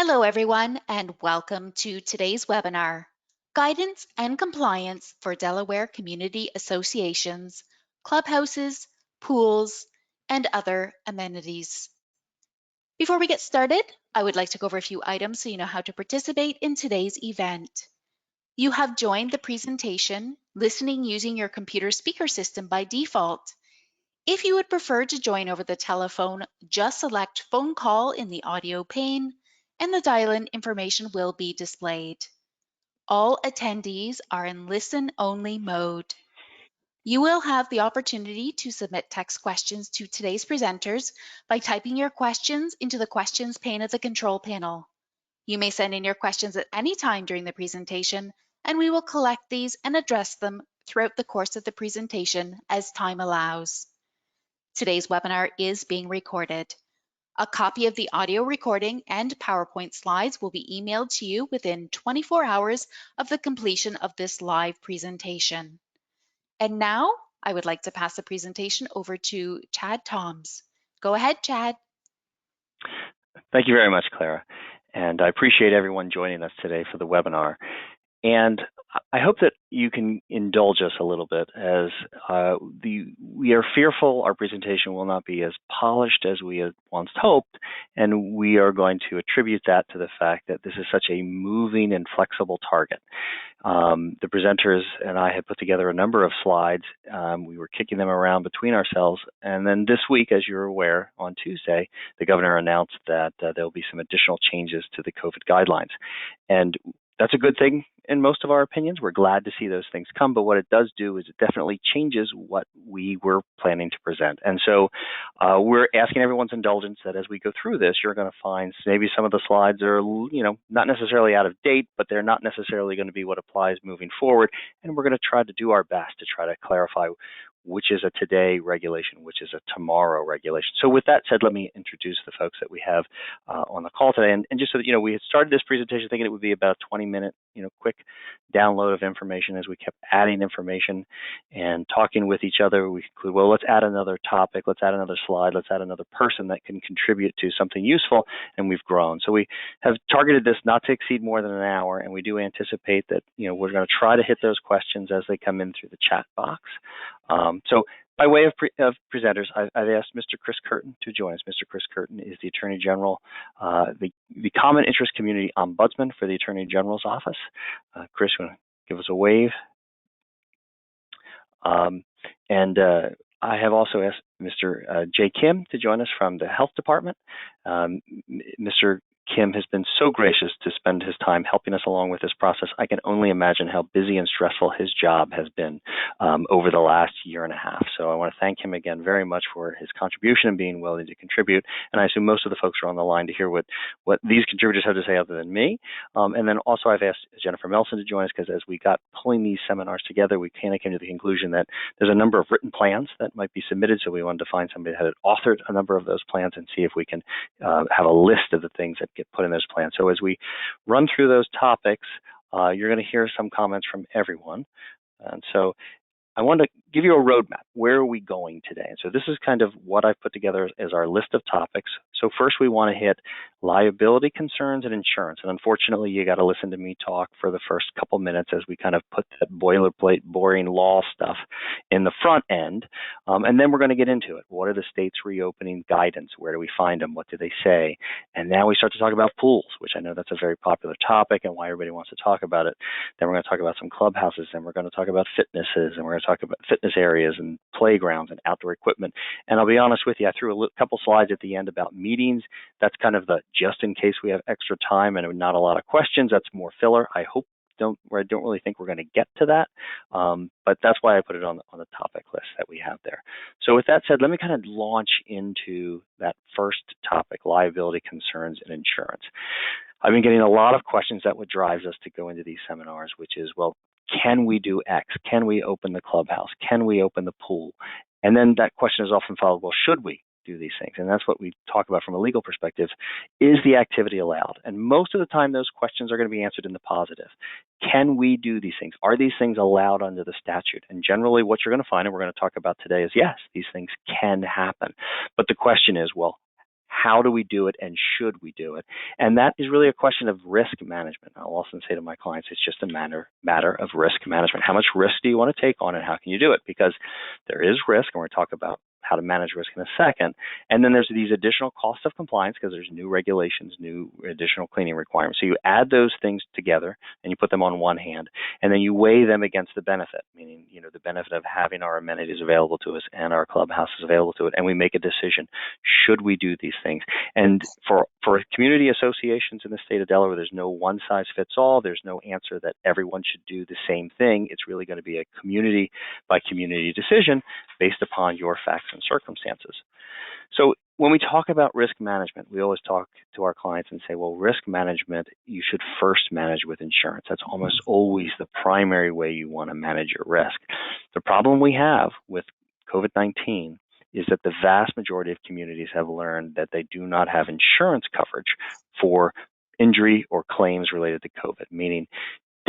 Hello, everyone, and welcome to today's webinar, Guidance and Compliance for Delaware Community Associations, Clubhouses, Pools, and Other Amenities. Before we get started, I would like to go over a few items so you know how to participate in today's event. You have joined the presentation listening using your computer speaker system by default. If you would prefer to join over the telephone, just select phone call in the audio pane and the dial-in information will be displayed. All attendees are in listen-only mode. You will have the opportunity to submit text questions to today's presenters by typing your questions into the questions pane of the control panel. You may send in your questions at any time during the presentation, and we will collect these and address them throughout the course of the presentation as time allows. Today's webinar is being recorded. A copy of the audio recording and PowerPoint slides will be emailed to you within 24 hours of the completion of this live presentation. And now I would like to pass the presentation over to Chad Toms. Go ahead, Chad. Thank you very much, Clara. And I appreciate everyone joining us today for the webinar. And I hope that you can indulge us a little bit as we are fearful our presentation will not be as polished as we had once hoped, and we are going to attribute that to the fact that this is such a moving and flexible target. The presenters and I had put together a number of slides. We were kicking them around between ourselves, and then this week, as you're aware, on Tuesday, the governor announced that there will be some additional changes to the COVID guidelines. And that's a good thing in most of our opinions. We're glad to see those things come, but what it does do is it definitely changes what we were planning to present. And so we're asking everyone's indulgence that as we go through this, you're going to find maybe some of the slides are, not necessarily out of date, but they're not necessarily going to be what applies moving forward. And we're going to try to do our best to try to clarify which is a today regulation, which is a tomorrow regulation. So with that said, let me introduce the folks that we have on the call today. And just so that, we had started this presentation thinking it would be about a 20-minute, quick download of information. As we kept adding information and talking with each other, we concluded, well, let's add another topic, let's add another slide, let's add another person that can contribute to something useful, and we've grown. So we have targeted this not to exceed more than an hour, and we do anticipate that, we're going to try to hit those questions as they come in through the chat box. So by way of presenters, I've asked Mr. Chris Curtin to join us. Mr. Chris Curtin is the Attorney General, the Common Interest Community Ombudsman for the Attorney General's Office. Chris, you want to give us a wave? I have also asked Mr. Jay Kim to join us from the Health Department. Mr. Kim has been so gracious to spend his time helping us along with this process. I can only imagine how busy and stressful his job has been over the last year and a half. So I want to thank him again very much for his contribution and being willing to contribute. And I assume most of the folks are on the line to hear what these contributors have to say other than me. And then also I've asked Jennifer Melson to join us because as we got pulling these seminars together, we kind of came to the conclusion that there's a number of written plans that might be submitted. So we wanted to find somebody that had authored a number of those plans and see if we can have a list of the things that get put in those plans. So as we run through those topics, you're going to hear some comments from everyone. And so I want to give you a roadmap. Where are we going today? And so this is kind of what I've put together as our list of topics. So first we want to hit liability concerns and insurance. And unfortunately, you got to listen to me talk for the first couple minutes as we kind of put that boilerplate, boring law stuff in the front end. And then we're going to get into it. What are the states reopening guidance? Where do we find them? What do they say? And now we start to talk about pools, which I know that's a very popular topic and why everybody wants to talk about it. Then we're going to talk about some clubhouses. Then we're going to talk about fitnesses, and we're going to talk about fitness areas and playgrounds and outdoor equipment. And I'll be honest with you, I threw a couple slides at the end about meetings. That's kind of the just in case we have extra time and not a lot of questions. That's more filler. I don't really think we're going to get to that, but that's why I put it on the topic list that we have there. So with that said, let me kind of launch into that first topic, liability concerns and insurance. I've been getting a lot of questions that what drives us to go into these seminars, which is, well, can we do X? Can we open the clubhouse? Can we open the pool? And then that question is often followed, well, should we do these things? And that's what we talk about from a legal perspective. Is the activity allowed? And most of the time, those questions are going to be answered in the positive. Can we do these things? Are these things allowed under the statute? And generally what you're going to find, and we're going to talk about today, is yes, these things can happen. But the question is, well, how do we do it and should we do it? And that is really a question of risk management. I'll often say to my clients, it's just a matter of risk management. How much risk do you want to take on and how can you do it? Because there is risk, and we're going to talk about how to manage risk in a second. And then there's these additional costs of compliance because there's new regulations, new additional cleaning requirements. So you add those things together and you put them on one hand, and then you weigh them against the benefit, meaning, the benefit of having our amenities available to us and our clubhouses available to it. And we make a decision, should we do these things? And for community associations in the state of Delaware, there's no one size fits all. There's no answer that everyone should do the same thing. It's really going to be a community by community decision based upon your facts and circumstances. So when we talk about risk management, we always talk to our clients and say, well, risk management, you should first manage with insurance. That's almost always the primary way you want to manage your risk. The problem we have with COVID-19 is that the vast majority of communities have learned that they do not have insurance coverage for injury or claims related to COVID, meaning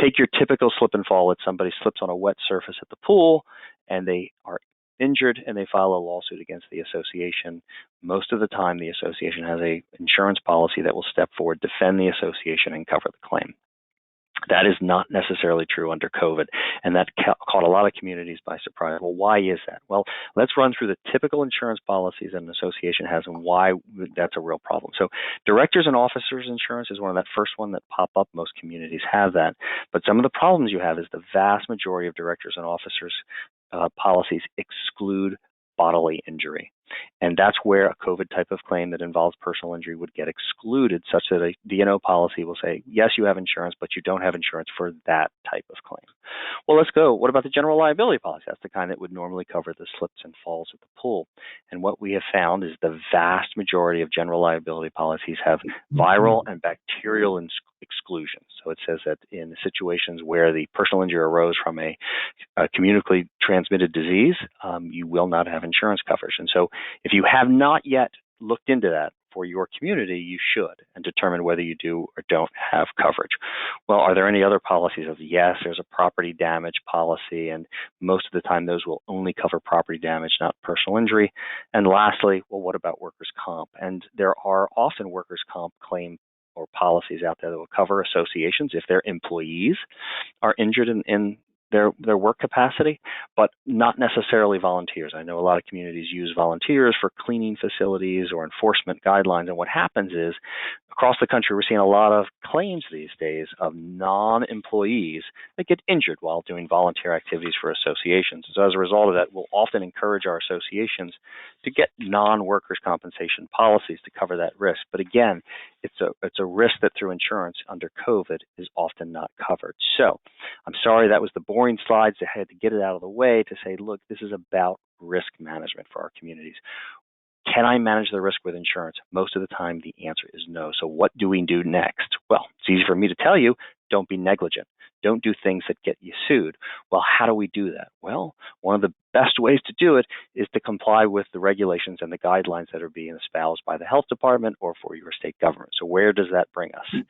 take your typical slip and fall that somebody slips on a wet surface at the pool and they are injured and they file a lawsuit against the association. Most of the time, the association has an insurance policy that will step forward, defend the association, and cover the claim. That is not necessarily true under COVID, and that caught a lot of communities by surprise. Well, why is that? Well, let's run through the typical insurance policies that an association has and why that's a real problem. So directors and officers insurance is one of that first one that pop up. Most communities have that, but some of the problems you have is the vast majority of directors and officers policies exclude bodily injury. And that's where a COVID type of claim that involves personal injury would get excluded, such that a D&O policy will say, yes, you have insurance, but you don't have insurance for that type of claim. Well, let's go. What about the general liability policy? That's the kind that would normally cover the slips and falls at the pool. And what we have found is the vast majority of general liability policies have viral and bacterial exclusions. So it says that in situations where the personal injury arose from a communicably transmitted disease, you will not have insurance coverage. And so if you have not yet looked into that for your community, you should, and determine whether you do or don't have coverage. Well, are there any other policies? Yes, there's a property damage policy, and most of the time those will only cover property damage, not personal injury. And lastly, well, what about workers' comp? And there are often workers' comp claim or policies out there that will cover associations if their employees are injured in their work capacity, but not necessarily volunteers. I know a lot of communities use volunteers for cleaning facilities or enforcement guidelines, and what happens is across the country we're seeing a lot of claims these days of non-employees that get injured while doing volunteer activities for associations. So as a result of that, we'll often encourage our associations to get non-workers' compensation policies to cover that risk. But again, it's a risk that through insurance under COVID is often not covered. So I'm sorry that was the boring slides. I had to get it out of the way to say, look, this is about risk management for our communities. Can I manage the risk with insurance? Most of the time, the answer is no. So what do we do next? Well, it's easy for me to tell you, don't be negligent. Don't do things that get you sued. Well, how do we do that? Well, one of the best ways to do it is to comply with the regulations and the guidelines that are being espoused by the health department or for your state government. So where does that bring us?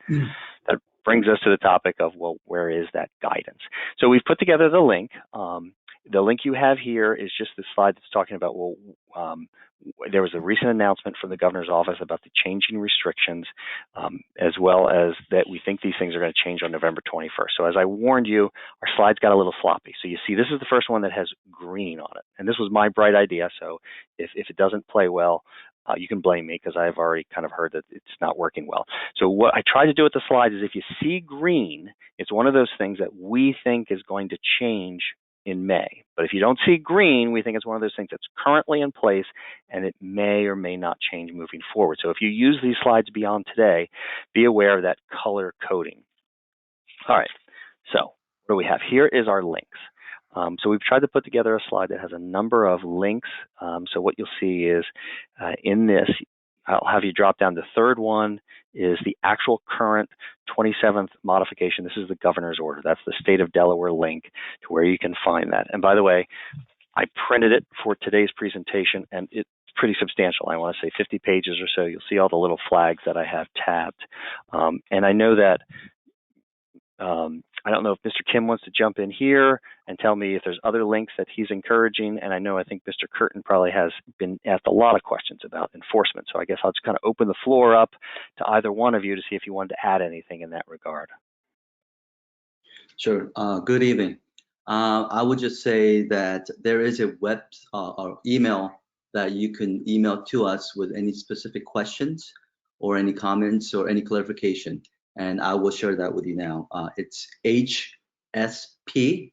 That brings us to the topic of, well, where is that guidance? So we've put together the link. The link you have here is just the slide that's talking about, well, there was a recent announcement from the governor's office about the changing restrictions, as well as that we think these things are going to change on November 21st. So as I warned you, our slides got a little floppy. So you see, this is the first one that has green on it. And this was my bright idea. So if it doesn't play well, you can blame me because I've already kind of heard that it's not working well. So what I try to do with the slides is if you see green, it's one of those things that we think is going to change in May. But if you don't see green, we think it's one of those things that's currently in place and it may or may not change moving forward. So if you use these slides beyond today, be aware of that color coding. All right, so what do we have? Here is our links. So we've tried to put together a slide that has a number of links. So what you'll see is in this, I'll have you drop down. The third one is the actual current 27th modification. This is the governor's order. That's the State of Delaware link to where you can find that. And by the way, I printed it for today's presentation, and it's pretty substantial. I want to say 50 pages or so. You'll see all the little flags that I have tabbed. And I know that I don't know if Mr. Kim wants to jump in here and tell me if there's other links that he's encouraging. And I think Mr. Curtin probably has been asked a lot of questions about enforcement. So I guess I'll just kind of open the floor up to either one of you to see if you wanted to add anything in that regard. Sure. Good evening. I would just say that there is a web or email that you can email to us with any specific questions or any comments or any clarification, and I will share that with you now. It's HSP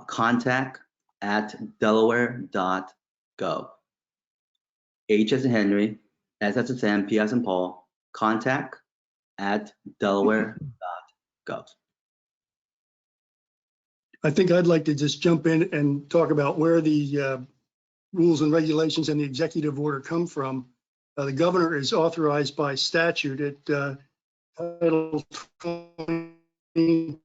contact@delaware.gov. H as in Henry, S as in Sam, P as in Paul, contact@delaware.gov. I think I'd like to just jump in and talk about where the rules and regulations and the executive order come from. The governor is authorized by statute at Title 20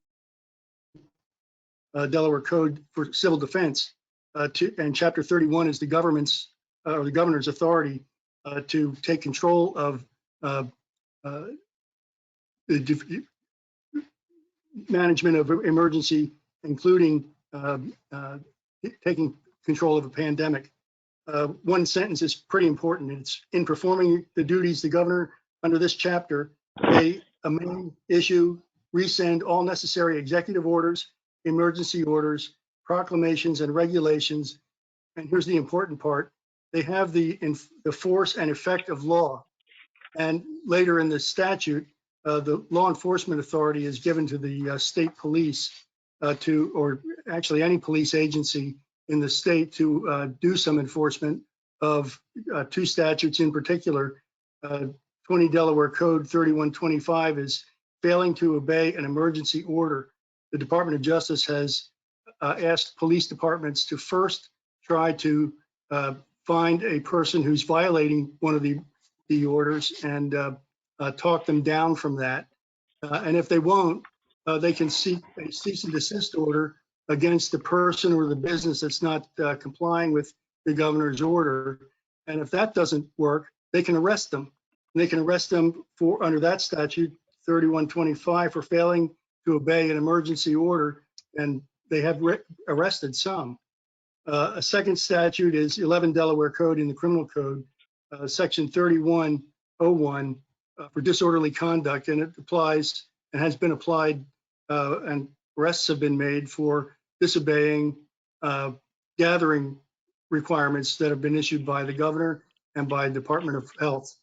Delaware Code for Civil Defense, and Chapter 31 is the government's or the governor's authority to take control of the management of emergency, including taking control of a pandemic. One sentence is pretty important. It's in performing the duties the governor under this chapter may amend, issue, rescind all necessary executive orders, emergency orders, proclamations, and regulations. And here's the important part: they have the force and effect of law. And later in the statute, the law enforcement authority is given to the state police or actually any police agency in the state to do some enforcement of two statutes in particular. 20 Delaware Code 3125 is failing to obey an emergency order. The Department of Justice has asked police departments to first try to find a person who's violating one of the orders and talk them down from that. And if they won't, they can seek a cease and desist order against the person or the business that's not complying with the governor's order. And if that doesn't work, they can arrest them. And they can arrest them for under that statute 3125 for failing to obey an emergency order, and they have arrested some. A second statute is 11 Delaware Code in the Criminal Code, Section 3101 for disorderly conduct, and it applies and has been applied, and arrests have been made for disobeying gathering requirements that have been issued by the governor and by Department of Health.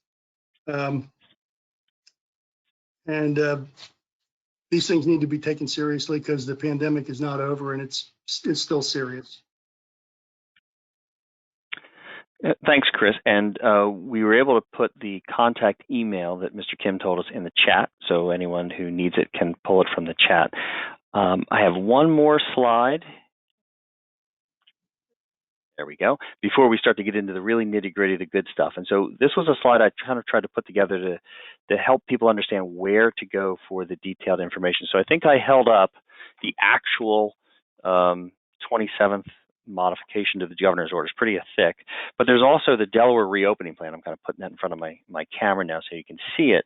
These things need to be taken seriously because the pandemic is not over and it's still serious. Thanks, Chris. And we were able to put the contact email that Mr. Kim told us in the chat, so anyone who needs it can pull it from the chat. I have one more slide. There we go. Before we start to get into the really nitty-gritty, the good stuff. And so this was a slide I kind of tried to put together to help people understand where to go for the detailed information. So I think I held up the actual 27th modification to the governor's order. It's pretty thick, but there's also the Delaware reopening plan. I'm kind of putting that in front of my camera now so you can see it.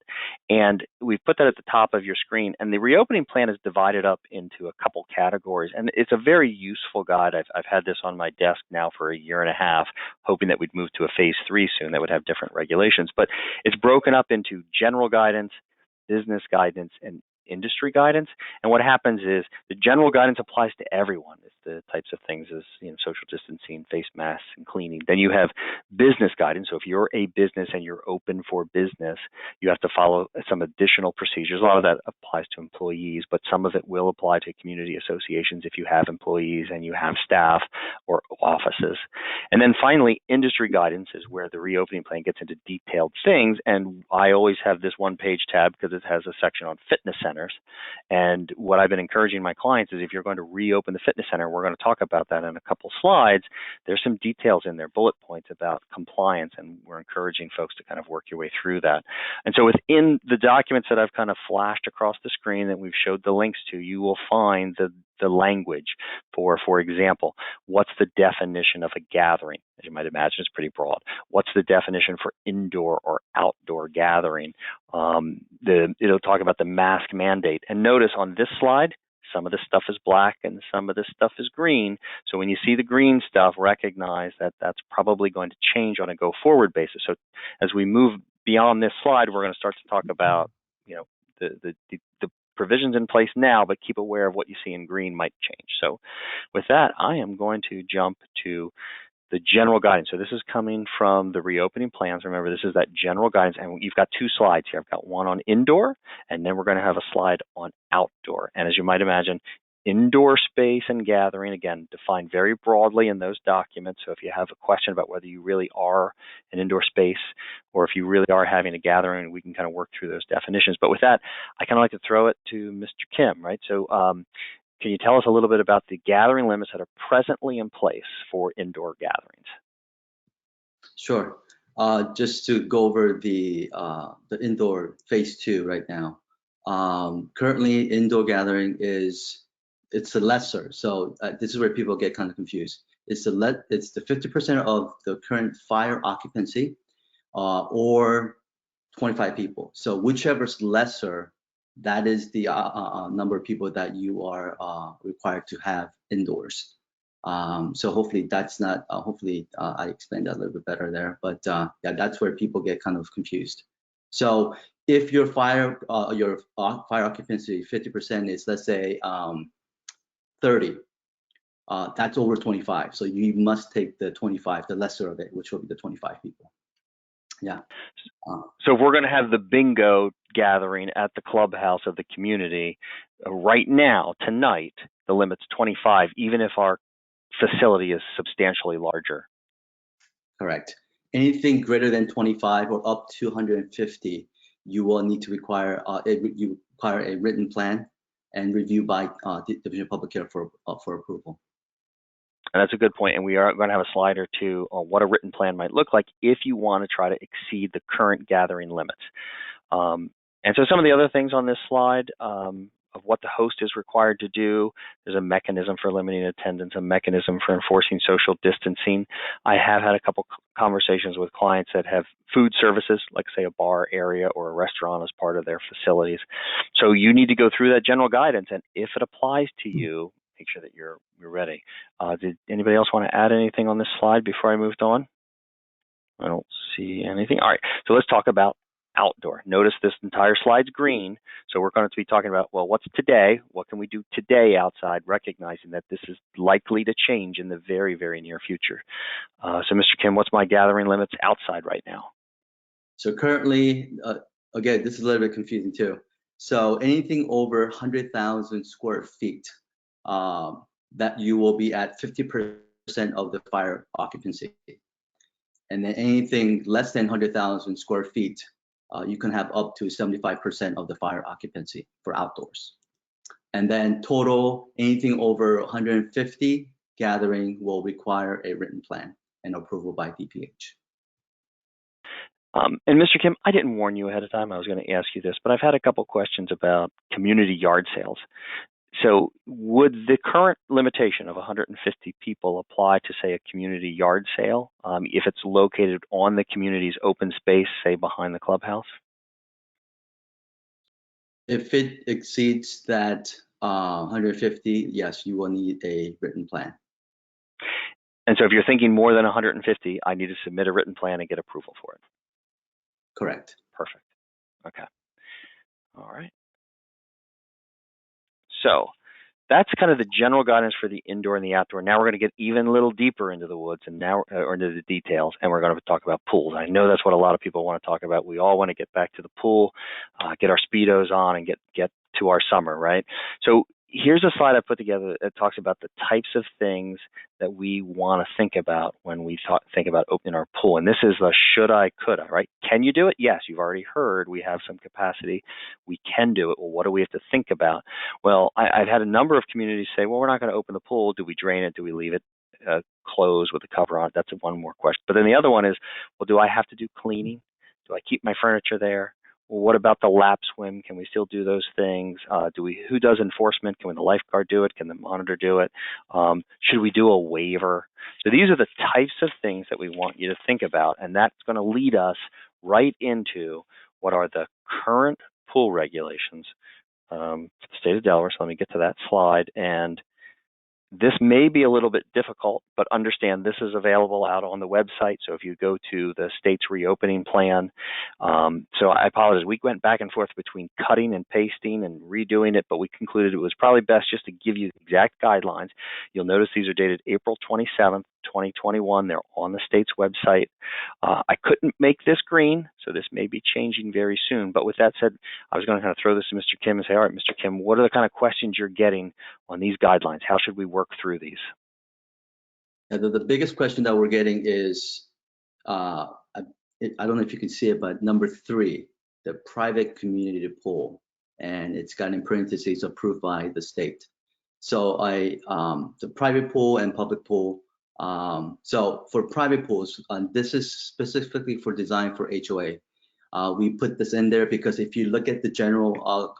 And we've put that at the top of your screen. And the reopening plan is divided up into a couple categories. And it's a very useful guide. I've had this on my desk now for a year and a half, hoping that we'd move to a phase 3 soon that would have different regulations. But it's broken up into general guidance, business guidance, and industry guidance. And what happens is the general guidance applies to everyone. It's the types of things as social distancing, face masks, and cleaning. Then you have business guidance. So if you're a business and you're open for business, you have to follow some additional procedures. A lot of that applies to employees, but some of it will apply to community associations if you have employees and you have staff or offices. And then finally, industry guidance is where the reopening plan gets into detailed things. And I always have this one-page tab because it has a section on fitness centers. And what I've been encouraging my clients is if you're going to reopen the fitness center, we're going to talk about that in a couple slides. There's some details in there, bullet points about compliance, and we're encouraging folks to kind of work your way through that. And so within the documents that I've kind of flashed across the screen that we've showed the links to, you will find the language for example, what's the definition of a gathering? As you might imagine, it's pretty broad. What's the definition for indoor or outdoor gathering? It'll talk about the mask mandate. And notice on this slide, Some of this stuff is black and some of this stuff is green. So when you see the green stuff, recognize that that's probably going to change on a go-forward basis. So as we move beyond this slide, we're going to start to talk about, the provisions in place now, but keep aware of what you see in green might change. So with that, I am going to jump to the general guidance. So this is coming from the reopening plans. Remember, this is that general guidance, and you've got two slides here. I've got one on indoor, and then we're going to have a slide on outdoor. And as you might imagine, indoor space and gathering, again, defined very broadly in those documents. So if you have a question about whether you really are an indoor space or if you really are having a gathering, we can kind of work through those definitions. But with that, I kind of like to throw it to Mr. Kim, right? So can you tell us a little bit about the gathering limits that are presently in place for indoor gatherings? Sure. Just to go over the indoor phase 2 right now. Currently, indoor gathering it's a lesser. So this is where people get kind of confused. It's the 50% of the current fire occupancy, or 25 people. So whichever's lesser, that is the number of people that you are required to have indoors. So hopefully that's not, I explained that a little bit better there, but yeah, that's where people get kind of confused. So if your fire occupancy 50% is, let's say, 30, that's over 25. So you must take the 25, the lesser of it, which will be the 25 people. Yeah. So if we're going to have the bingo gathering at the clubhouse of the community, right now, tonight, the limit's 25, even if our facility is substantially larger. Correct. Anything greater than 25 or up to 150, you will need to require a written plan and review by Division of Public Care for approval. And that's a good point. And we are going to have a slide or two on what a written plan might look like if you want to try to exceed the current gathering limits. And so some of the other things on this slide of what the host is required to do, there's a mechanism for limiting attendance, a mechanism for enforcing social distancing. I have had a couple conversations with clients that have food services, like say a bar area or a restaurant as part of their facilities. So you need to go through that general guidance, and if it applies to you, make sure that you're ready. Did anybody else want to add anything on this slide before I moved on? I don't see anything. All right, so let's talk about outdoor. Notice this entire slide's green, so we're going to be talking about, well, what's today? What can we do today outside, recognizing that this is likely to change in the very, very near future. So Mr. Kim, what's my gathering limits outside right now? So currently, again, this is a little bit confusing too. So anything over 100,000 square feet, that you will be at 50% of the fire occupancy. And then anything less than 100,000 square feet, you can have up to 75% of the fire occupancy for outdoors. And then total, anything over 150 gathering will require a written plan and approval by DPH. And Mr. Kim, I didn't warn you ahead of time. I was going to ask you this, but I've had a couple questions about community yard sales. So would the current limitation of 150 people apply to, say, a community yard sale if it's located on the community's open space, say, behind the clubhouse? If it exceeds that 150, yes, you will need a written plan. And so if you're thinking more than 150, I need to submit a written plan and get approval for it. Correct. Perfect. Okay. All right. So that's kind of the general guidance for the indoor and the outdoor. Now we're going to get even a little deeper into the woods and now or into the details, and we're going to talk about pools. I know that's what a lot of people want to talk about. We all want to get back to the pool, get our Speedos on, and get to our summer, right? So here's a slide I put together that talks about the types of things that we want to think about when we think about opening our pool. And this is the should I, could I, right? Can you do it? Yes, you've already heard we have some capacity. We can do it. Well, what do we have to think about? Well, I've had a number of communities say, well, we're not going to open the pool. Do we drain it? Do we leave it closed with a cover on it? That's one more question. But then the other one is, well, do I have to do cleaning? Do I keep my furniture there? Well, what about the lap swim? Can we still do those things? Who does enforcement? Can the lifeguard do it? Can the monitor do it? Should we do a waiver? So these are the types of things that we want you to think about, and that's going to lead us right into what are the current pool regulations for the state of Delaware. So let me get to that slide. And this may be a little bit difficult, but understand this is available out on the website. So if you go to the state's reopening plan, so I apologize, we went back and forth between cutting and pasting and redoing it, but we concluded it was probably best just to give you the exact guidelines. You'll notice these are dated April 27th, 2021. They're on the state's website. I couldn't make this green, so this may be changing very soon. But with that said, I was going to kind of throw this to Mr. Kim and say, all right, Mr. Kim, what are the kind of questions you're getting on these guidelines? How should we work through these? The biggest question that we're getting is, I don't know if you can see it, but number 3, the private community pool, and it's got in parentheses approved by the state. So the private pool and public pool. So for private pools, this is specifically for design for HOA. We put this in there because if you look at the general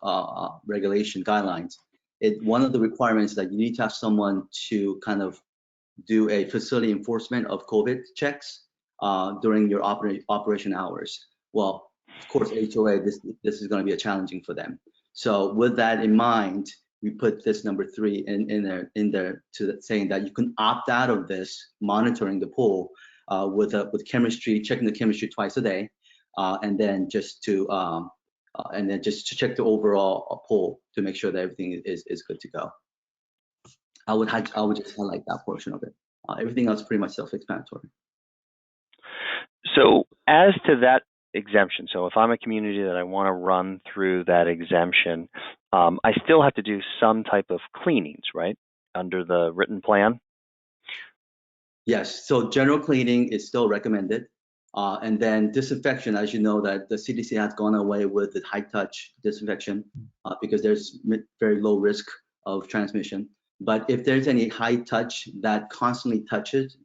regulation guidelines, one of the requirements that you need to have someone to kind of do a facility enforcement of COVID checks during your operation hours. Well, of course, HOA, this is going to be challenging for them. So with that in mind, we put this number 3 in there to saying that you can opt out of this monitoring the pool with chemistry, checking the chemistry twice a day, and then just to check the overall pool to make sure that everything is good to go. I would just highlight that portion of it. Everything else is pretty much self-explanatory. So as to that exemption, so if I'm a community that I want to run through that exemption, I still have to do some type of cleanings, right, under the written plan? Yes, so general cleaning is still recommended. And then disinfection, as you know, that the CDC has gone away with the high touch disinfection because there's very low risk of transmission. But if there's any high touch that constantly touches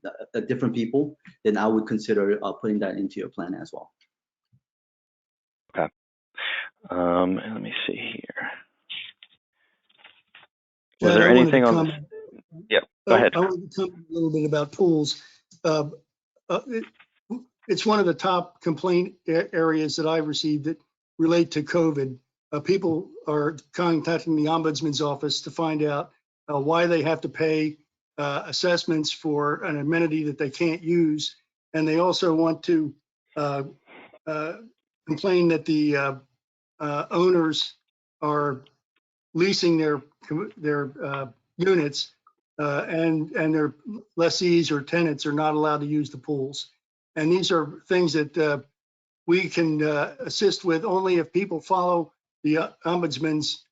different people, then I would consider putting that into your plan as well. Okay. Let me see here. Was there anything on this? Yep, go ahead. I want to comment a little bit about pools. It's one of the top complaint areas that I've received that relate to COVID. People are contacting the Ombudsman's office to find out why they have to pay assessments for an amenity that they can't use. And they also want to complain that the owners are leasing their units and their lessees or tenants are not allowed to use the pools. And these are things that we can assist with only if people follow the Ombudsman's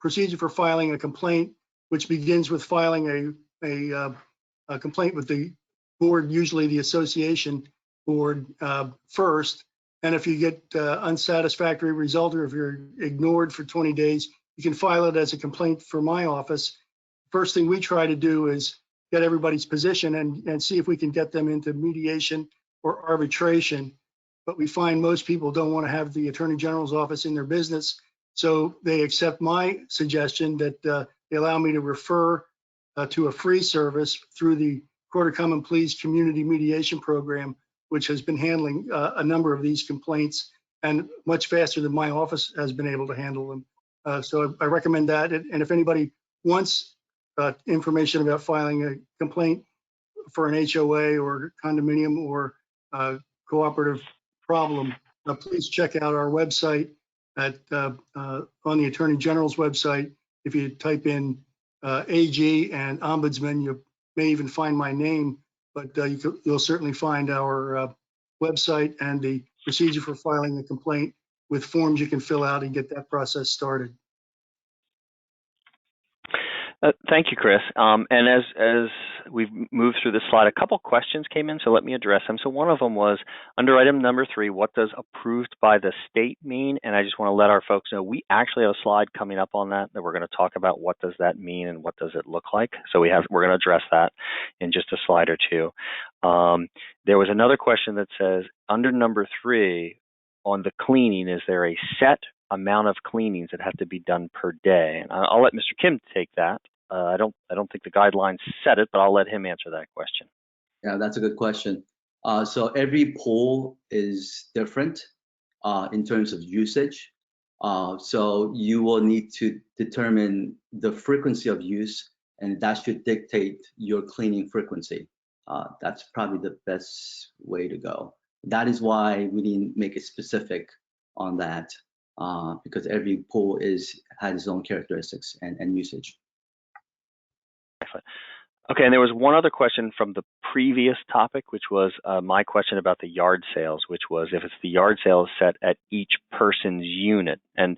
procedure for filing a complaint, which begins with filing a complaint with the board, usually the association board first. And if you get unsatisfactory result or if you're ignored for 20 days, you can file it as a complaint for my office. First thing we try to do is get everybody's position and see if we can get them into mediation or arbitration. But we find most people don't want to have the Attorney General's office in their business. So they accept my suggestion that they allow me to refer to a free service through the Court of Common Pleas Community Mediation Program, which has been handling a number of these complaints and much faster than my office has been able to handle them. So I recommend that. And if anybody wants information about filing a complaint for an HOA or condominium or cooperative problem, please check out our website at on the Attorney General's website. If you type in AG and Ombudsman, you may even find my name, but you'll certainly find our website and the procedure for filing a complaint with forms you can fill out and get that process started. Thank you, Chris. And as we've moved through this slide, a couple questions came in, so let me address them. So one of them was, under item number 3, what does approved by the state mean? And I just want to let our folks know, we actually have a slide coming up on that we're going to talk about what does that mean and what does it look like. So we're going to address that in just a slide or two. There was another question that says, under number 3, on the cleaning, is there a set amount of cleanings that have to be done per day? And I'll let Mr. Kim take that. I don't think the guidelines set it, but I'll let him answer that question. Yeah, that's a good question. So every pool is different in terms of usage. So you will need to determine the frequency of use, and that should dictate your cleaning frequency. That's probably the best way to go. That is why we didn't make it specific on that, because every pool has its own characteristics and usage. Excellent. Okay, and there was one other question from the previous topic, which was my question about the yard sales, which was if it's the yard sales set at each person's unit. And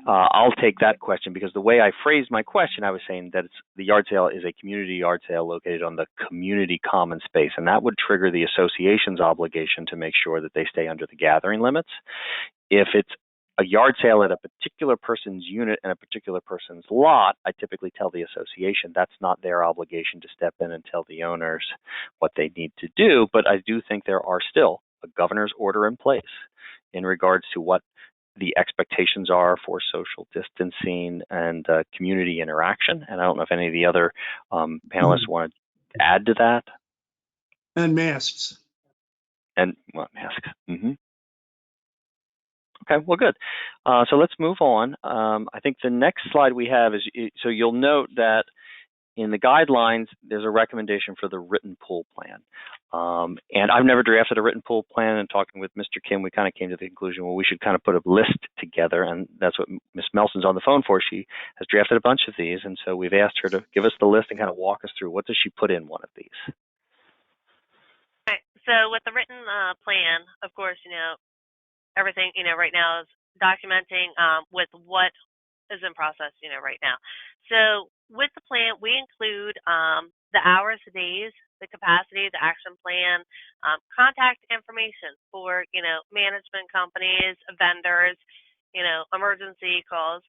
I'll take that question because the way I phrased my question, I was saying that the yard sale is a community yard sale located on the community common space, and that would trigger the association's obligation to make sure that they stay under the gathering limits. If it's a yard sale at a particular person's unit and a particular person's lot, I typically tell the association that's not their obligation to step in and tell the owners what they need to do. But I do think there are still a governor's order in place in regards to what the expectations are for social distancing and community interaction. And I don't know if any of the other panelists want to add to that. And masks. And well, masks. Mm-hmm. Okay, well, good. So let's move on. I think the next slide we have is, so you'll note that in the guidelines, there's a recommendation for the written pool plan. And I've never drafted a written pool plan, and talking with Mr. Kim, we kind of came to the conclusion, well, we should kind of put a list together, and that's what Ms. Melson's on the phone for. She has drafted a bunch of these, and so we've asked her to give us the list and kind of walk us through what does she put in one of these. Right. So with the written plan, of course, everything, right now is documenting with what is in process, right now. So with the plan, we include the hours, the days, the capacity, the action plan, contact information for, management companies, vendors, emergency calls.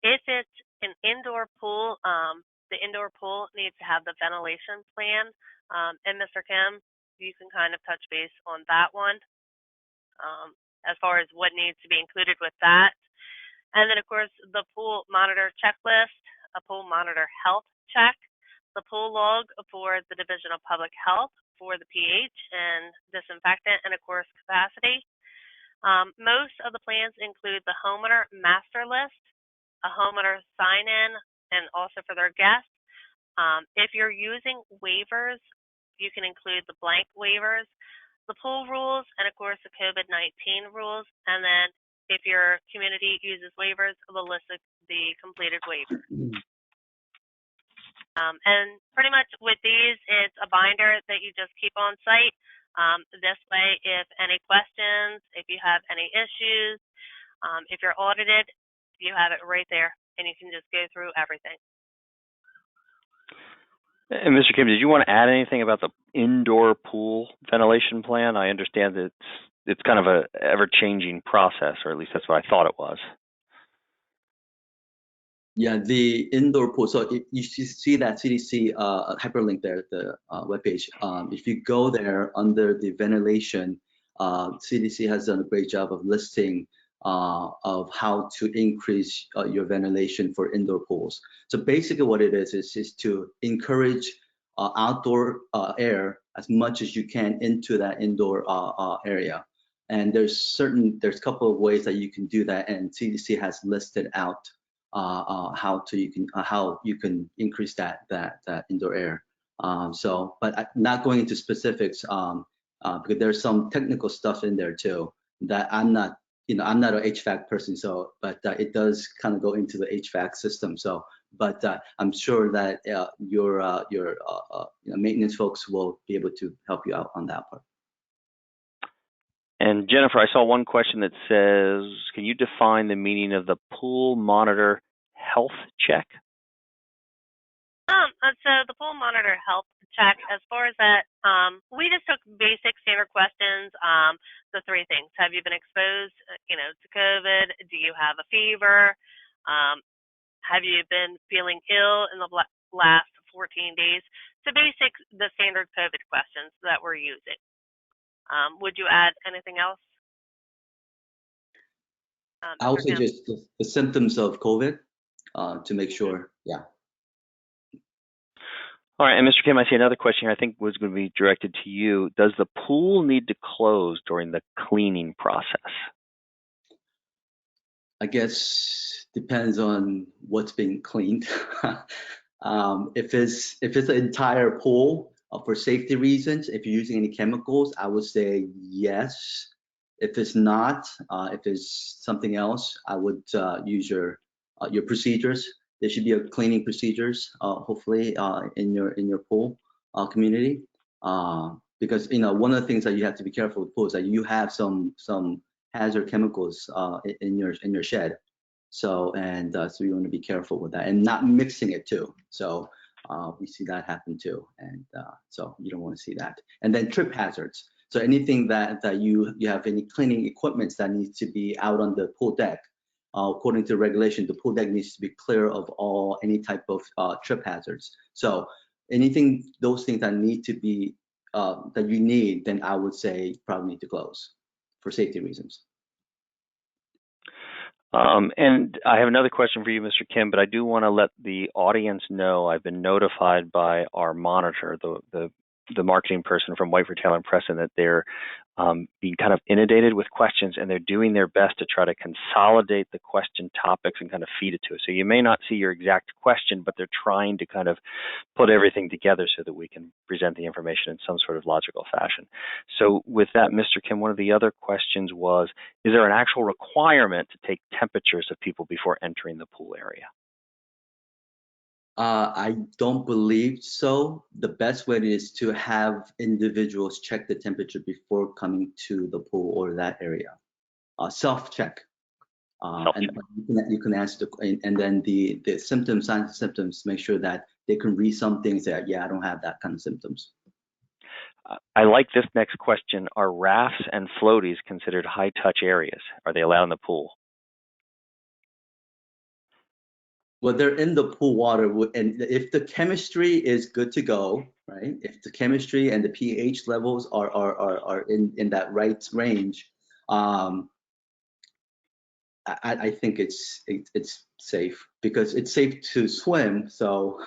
If it's an indoor pool, the indoor pool needs to have the ventilation plan. And Mr. Kim, you can kind of touch base on that one. As far as what needs to be included with that. And then, of course, the pool monitor checklist, a pool monitor health check, the pool log for the Division of Public Health for the pH and disinfectant, and, of course, capacity. Most of the plans include the homeowner master list, a homeowner sign-in, and also for their guests. If you're using waivers, you can include the blank waivers, the pool rules, and of course the COVID-19 rules. And then if your community uses waivers, they'll list the completed waivers. And pretty much with these, it's a binder that you just keep on site. This way, if any questions, if you have any issues, if you're audited, you have it right there, and you can just go through everything. And Mr. Kim, did you want to add anything about the indoor pool ventilation plan? I understand that it's kind of a ever-changing process, or at least that's what I thought it was. Yeah, the indoor pool. So you see that CDC hyperlink there, the webpage. If you go there under the ventilation, CDC has done a great job of listing of how to increase your ventilation for indoor pools. So basically what it is to encourage outdoor air as much as you can into that indoor area. And there's a couple of ways that you can do that, and CDC has listed out how you can increase that indoor air. But I'm not going into specifics because there's some technical stuff in there too that I'm not an HVAC person, but it does kind of go into the HVAC system. But I'm sure that your maintenance folks will be able to help you out on that part. And Jennifer, I saw one question that says, can you define the meaning of the pool monitor health check? So the pool monitor health check, as far as that, we just took basic standard questions. The three things: have you been exposed, to COVID? Do you have a fever? Have you been feeling ill in the last 14 days? So the standard COVID questions that we're using. Would you add anything else? I would say just the symptoms of COVID to make sure, yeah. All right, and Mr. Kim, I see another question here I think was going to be directed to you. Does the pool need to close during the cleaning process? I guess depends on what's being cleaned. If it's an entire pool for safety reasons, if you're using any chemicals, I would say yes. If it's not, if it's something else, I would use your procedures. There should be a cleaning procedures, hopefully, in your pool community, because one of the things that you have to be careful with pool is that you have some hazard chemicals in your shed. So so you want to be careful with that and not mixing it too. So we see that happen too, and so you don't want to see that. And then trip hazards. So anything that you have any cleaning equipment that needs to be out on the pool deck, according to regulation, the pool deck needs to be clear of any type of trip hazards. So those things that need to be that you need, then I would say you probably need to close for safety reasons. And I have another question for you, Mr. Kim, but I do want to let the audience know I've been notified by our monitor, the marketing person from Whiteford Taylor and Preston, that they're being kind of inundated with questions, and they're doing their best to try to consolidate the question topics and kind of feed it to us. So you may not see your exact question, but they're trying to kind of put everything together so that we can present the information in some sort of logical fashion. So with that, Mr. Kim, one of the other questions was, is there an actual requirement to take temperatures of people before entering the pool area? I don't believe so. The best way is to have individuals check the temperature before coming to the pool or that area. Self-check. And you can answer and then the symptoms, signs and symptoms, make sure that they can read some things that, yeah, I don't have that kind of symptoms. I like this next question. Are rafts and floaties considered high-touch areas? Are they allowed in the pool? Well, they're in the pool water, and if the chemistry is good to go, right? If the chemistry and the pH levels are in that right range, I think it's safe, because it's safe to swim. So,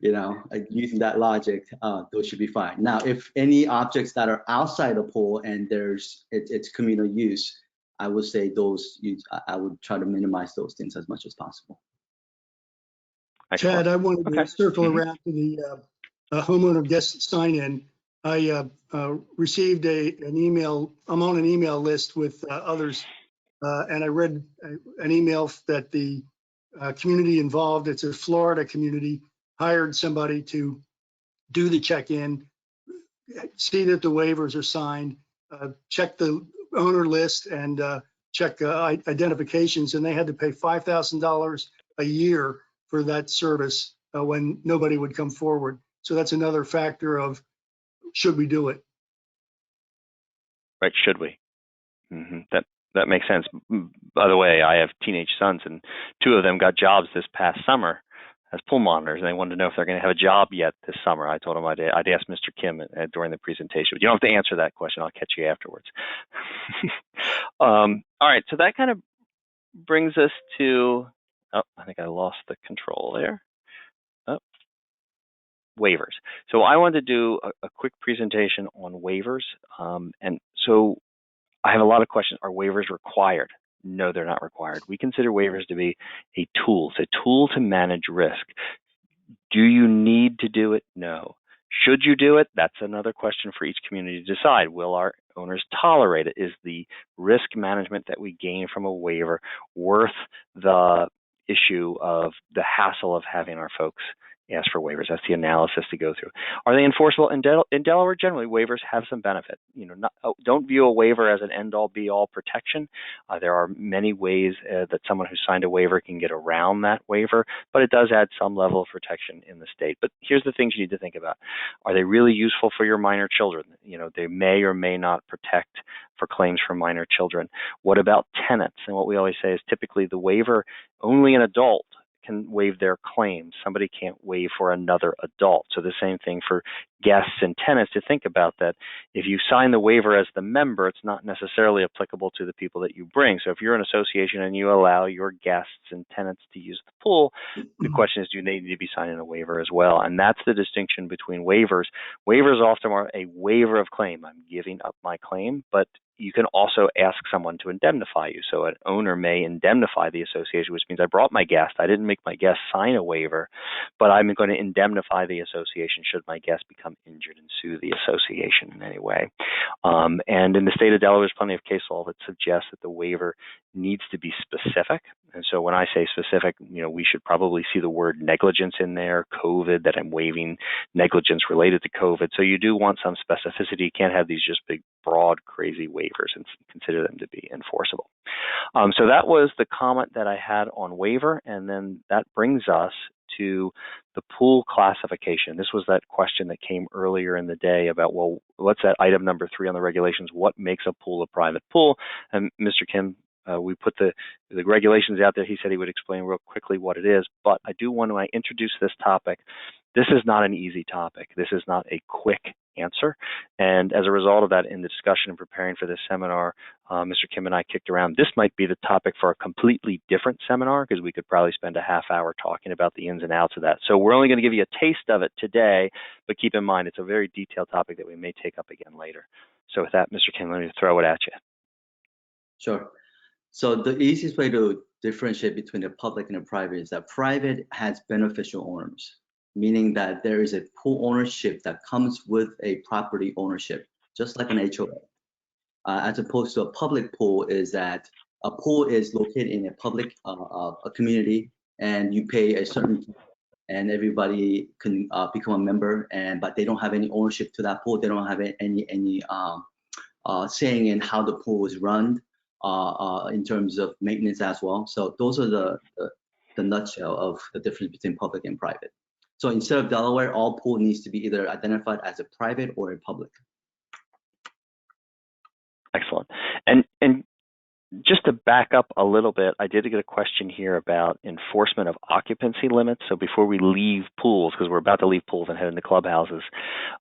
using that logic, those should be fine. Now, if any objects that are outside the pool and it's communal use, I would say I would try to minimize those things as much as possible. Chad, I wanted to circle around to the homeowner guest sign-in. I received an email. I'm on an email list with others, and I read an email that the community involved, it's a Florida community, hired somebody to do the check-in, see that the waivers are signed, check the owner list, and check identifications, and they had to pay $5,000 a year for that service when nobody would come forward. So that's another factor of, should we do it? Right, should we? That makes sense. By the way, I have teenage sons, and two of them got jobs this past summer as pool monitors, and they wanted to know if they're going to have a job yet this summer. I told them I'd ask Mr. Kim during the presentation. But you don't have to answer that question. I'll catch you afterwards. All right, so that kind of brings us to, I think I lost the control there. Waivers. So I wanted to do a quick presentation on waivers. And so I have a lot of questions. Are waivers required? No, they're not required. We consider waivers to be a tool. It's a tool to manage risk. Do you need to do it? No. Should you do it? That's another question for each community to decide. Will our owners tolerate it? Is the risk management that we gain from a waiver worth the issue of the hassle of having our folks ask for waivers? That's the analysis to go through. Are they enforceable? In Delaware, generally, waivers have some benefit. Don't view a waiver as an end-all, be-all protection. There are many ways that someone who signed a waiver can get around that waiver, but it does add some level of protection in the state. But here's the things you need to think about. Are they really useful for your minor children? They may or may not protect for claims for minor children. What about tenants? And what we always say is typically the waiver, only an adult can waive their claims. Somebody can't waive for another adult. So the same thing for guests and tenants, to think about that. If you sign the waiver as the member, it's not necessarily applicable to the people that you bring. So if you're an association and you allow your guests and tenants to use the pool, the question is, do they need to be signing a waiver as well? And that's the distinction between waivers. Waivers often are a waiver of claim. I'm giving up my claim, but you can also ask someone to indemnify you. So an owner may indemnify the association, which means I brought my guest. I didn't make my guest sign a waiver, but I'm going to indemnify the association should my guest become injured and sue the association in any way. And in the state of Delaware, there's plenty of case law that suggests that the waiver needs to be specific. And so when I say specific, we should probably see the word negligence in there, COVID, that I'm waiving negligence related to COVID. So you do want some specificity. You can't have these just big, broad, crazy waivers and consider them to be enforceable. So that was the comment that I had on waiver. And then that brings us to the pool classification. This was that question that came earlier in the day about, well, what's that item number 3 on the regulations? What makes a pool a private pool? And Mr. Kim, we put the regulations out there. He said he would explain real quickly what it is, but I do want to introduce this topic. This is not an easy topic. This is not a quick answer. And as a result of that, in the discussion and preparing for this seminar, Mr. Kim and I kicked around, this might be the topic for a completely different seminar, because we could probably spend a half hour talking about the ins and outs of that. So we're only going to give you a taste of it today, but keep in mind, it's a very detailed topic that we may take up again later. So with that, Mr. Kim, let me throw it at you. Sure. So the easiest way to differentiate between the public and the private is that private has beneficial owners, meaning that there is a pool ownership that comes with a property ownership, just like an HOA. As opposed to a public pool, is that a pool is located in a public a community, and you pay a certain, and everybody can become a member, but they don't have any ownership to that pool. They don't have any saying in how the pool is run in terms of maintenance as well. So those are the nutshell of the difference between public and private. So instead of Delaware, all pool needs to be either identified as a private or a public. Excellent. And just to back up a little bit, I did get a question here about enforcement of occupancy limits. So before we leave pools, because we're about to leave pools and head into clubhouses,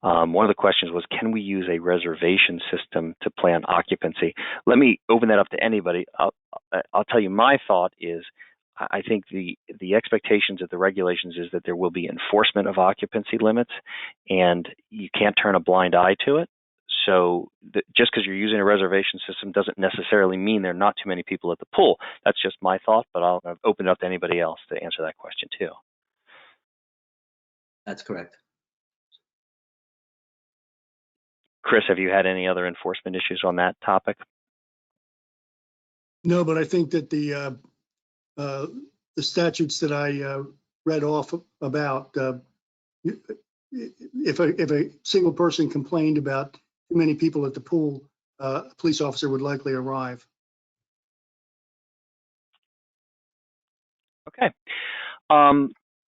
one of the questions was, can we use a reservation system to plan occupancy? Let me open that up to anybody. I'll tell you my thought is, I think the expectations of the regulations is that there will be enforcement of occupancy limits, and you can't turn a blind eye to it. So just because you're using a reservation system doesn't necessarily mean there are not too many people at the pool. That's just my thought, but I'll open it up to anybody else to answer that question too. That's correct. Chris, have you had any other enforcement issues on that topic? No, but I think that the statutes that I read off about, if a single person complained about too many people at the pool, a police officer would likely arrive. Okay.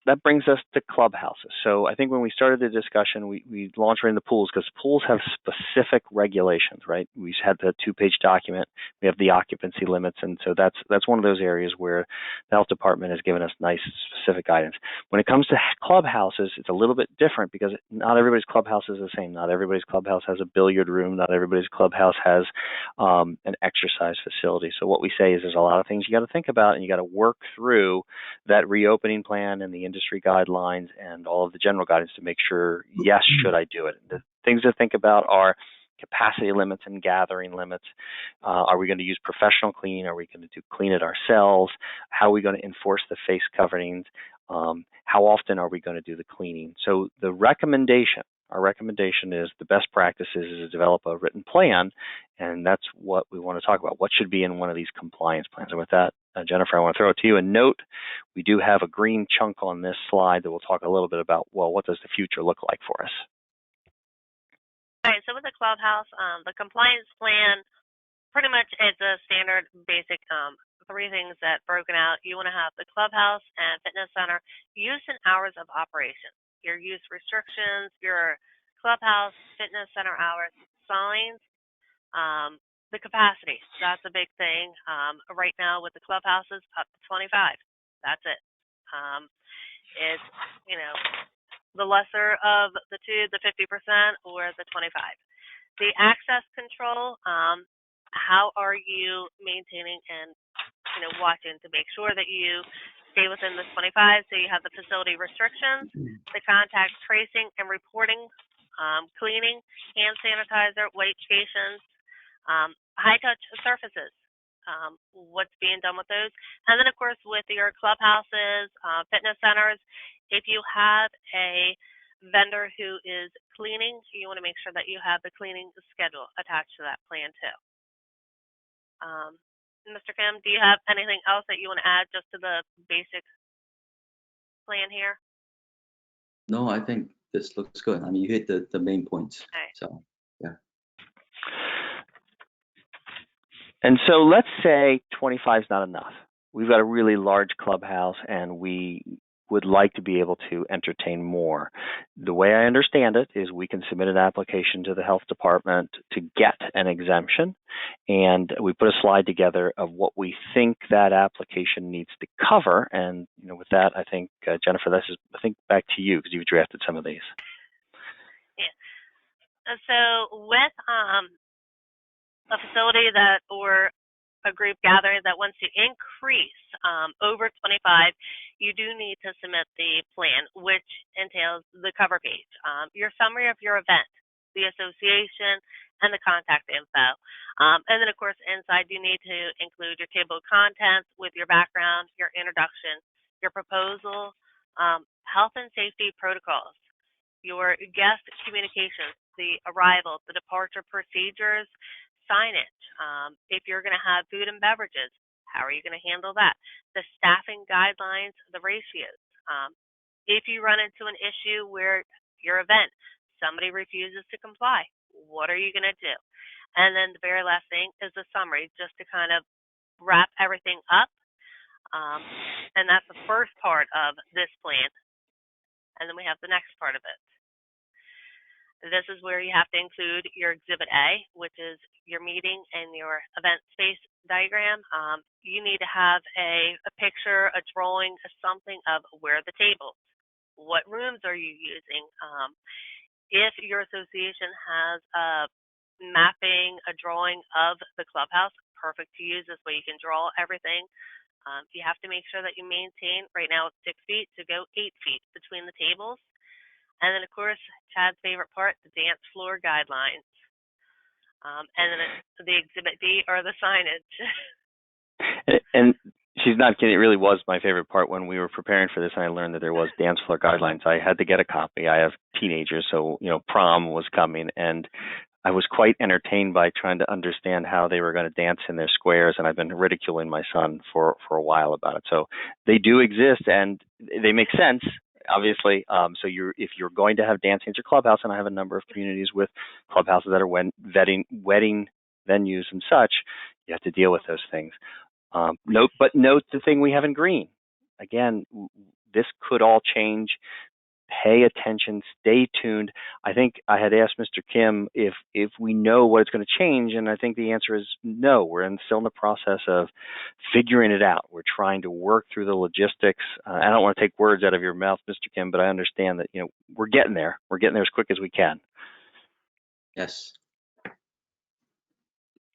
That brings us to clubhouses. So I think when we started the discussion, we launched right into pools because pools have specific regulations, right? We had the 2-page document. We have the occupancy limits, and so that's one of those areas where the health department has given us nice specific guidance. When it comes to clubhouses, it's a little bit different because not everybody's clubhouse is the same. Not everybody's clubhouse has a billiard room. Not everybody's clubhouse has an exercise facility. So what we say is there's a lot of things you got to think about, and you got to work through that reopening plan and the industry guidelines and all of the general guidance to make sure, yes, should I do it? The things to think about are capacity limits and gathering limits. Are we going to use professional cleaning? Are we going to clean it ourselves? How are we going to enforce the face coverings? How often are we going to do the cleaning? So the recommendation, our recommendation is the best practice is to develop a written plan, and that's what we want to talk about. What should be in one of these compliance plans? And with that, Jennifer, I want to throw it to you. And note, we do have a green chunk on this slide that will talk a little bit about, well, what does the future look like for us? All right, so with the clubhouse, the compliance plan, pretty much it's a standard basic 3 things that broken out. You want to have the clubhouse and fitness center use and hours of operation, your use restrictions, your clubhouse, fitness center hours, signs, the capacity. That's a big thing. Right now with the clubhouses, up to 25. That's it. It's, the lesser of the 2, the 50% or the 25. The access control, how are you maintaining and watching to make sure that you stay within the 25? So you have the facility restrictions, the contact tracing and reporting, cleaning, hand sanitizer, wipe stations, high-touch surfaces. What's being done with those? And then, of course, with your clubhouses, fitness centers, if you have a vendor who is cleaning, you want to make sure that you have the cleaning schedule attached to that plan too. Mr. Kim, do you have anything else that you want to add just to the basic plan here? No, I think this looks good. I mean, you hit the main points. Okay. So, yeah. And so let's say 25 is not enough. We've got a really large clubhouse and we would like to be able to entertain more. The way I understand it is we can submit an application to the health department to get an exemption, and we put a slide together of what we think that application needs to cover. And with that, I think Jennifer, this is back to you because you've drafted some of these. Yeah. So with a facility or a group gathering that wants to increase over 25, you do need to submit the plan, which entails the cover page, your summary of your event, the association, and the contact info. And then, of course, inside you need to include your table of contents with your background, your introduction, your proposal, health and safety protocols, your guest communications, the arrival, the departure procedures, signage. If you're going to have food and beverages, how are you going to handle that? The staffing guidelines, the ratios. If you run into an issue where your event, somebody refuses to comply, what are you going to do? And then the very last thing is the summary, just to kind of wrap everything up. And that's the first part of this plan. And then we have the next part of it. This is where you have to include your Exhibit A, which is your meeting and your event space diagram. You need to have a picture, a drawing, something of where the tables, what rooms are you using. If your association has a mapping, a drawing of the clubhouse, perfect to use. This way you can draw everything. You have to make sure that you maintain, right now it's 6 feet, to go 8 feet between the tables. And then, of course, Chad's favorite part, the dance floor guidelines. And then the Exhibit B are the signage. And she's not kidding. It really was my favorite part when we were preparing for this and I learned that there was dance floor guidelines. I had to get a copy. I have teenagers, so, prom was coming. And I was quite entertained by trying to understand how they were going to dance in their squares. And I've been ridiculing my son for a while about it. So they do exist and they make sense. Obviously, so if you're going to have dancing at your clubhouse, and I have a number of communities with clubhouses that are wedding venues and such, you have to deal with those things. Note the thing we have in green. Again, this could all change. Pay attention, stay tuned. I think I had asked Mr. Kim if we know what it's going to change, and I think the answer is no. We're still in the process of figuring it out. We're trying to work through the logistics. I don't want to take words out of your mouth, Mr. Kim, but I understand that we're getting there. We're getting there as quick as we can. Yes.